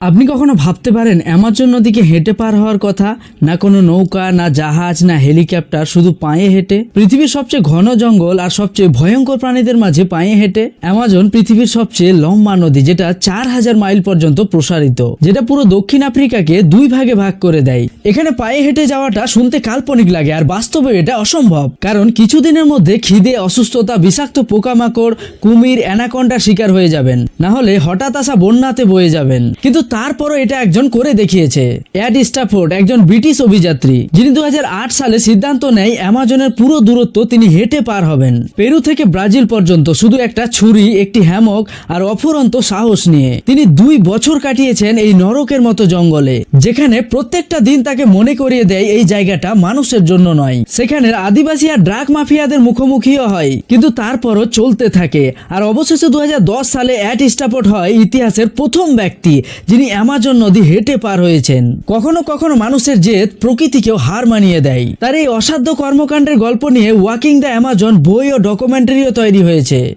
আপনি কখনো ভাবতে পারেন অ্যামাজন নদীকে হেঁটে পার হওয়ার কথা? না কোনো নৌকা, না জাহাজ, না হেলিকপ্টার, শুধু পায়ে হেঁটে। পৃথিবীর সবচেয়ে ঘন জঙ্গল আর সবচেয়ে ভয়ঙ্কর প্রাণীদের মাঝে পায়ে হেঁটে। অ্যামাজন পৃথিবীর সবচেয়ে লম্বা নদী, যেটা 4000 মাইল পর্যন্ত প্রসারিত, যেটা পুরো দক্ষিণ আফ্রিকাকে দুই ভাগে ভাগ করে দেয়। এখানে পায়ে হেঁটে যাওয়াটা শুনতে কাল্পনিক লাগে, আর বাস্তবে এটা অসম্ভব। কারণ কিছুদিনের মধ্যে খিদে, অসুস্থতা, বিষাক্ত পোকামাকড়, কুমির, অ্যানাকন্ডার শিকার হয়ে যাবেন, না হলে হঠাৎ আসা বন্যাতে বয়ে যাবেন। কিন্তু তারপরও এটা একজন করে দেখিয়েছে। এড স্টাফোর্ড, একজন ব্রিটিশ অভিযাত্রী, যিনি 2008 সালে সিদ্ধান্ত নেয় অ্যামাজনের পুরো দূরত্ব তিনি হেঁটে পার হবেন, পেরু থেকে ব্রাজিল পর্যন্ত, শুধু একটা ছুরি, একটি হ্যামক আর অফুরন্ত সাহস নিয়ে। তিনি 2 বছর কাটিয়েছেন এই নরকের মতো জঙ্গলে, যেখানে প্রত্যেকটা দিন তাকে মনে করিয়ে দেয় এই জায়গাটা মানুষের জন্য নয়। সেখানের আদিবাসী আর ড্রাগ মাফিয়াদের মুখোমুখিও হয়, কিন্তু তারপরও চলতে থাকে। আর অবশেষে 2010 সালে এড স্টাফোর্ড হয় ইতিহাসের প্রথম ব্যক্তি যিনি অ্যামাজন নদী হেঁটে পার হয়েছেন। কখনো কখনো মানুষের জেদ প্রকৃতিকেও হার মানিয়ে দেয়। তার এই অসাধ্য কর্মকাণ্ডের গল্প নিয়ে ওয়াকিং দ্য অ্যামাজন বই ও ডকুমেন্টারিও তৈরি হয়েছে।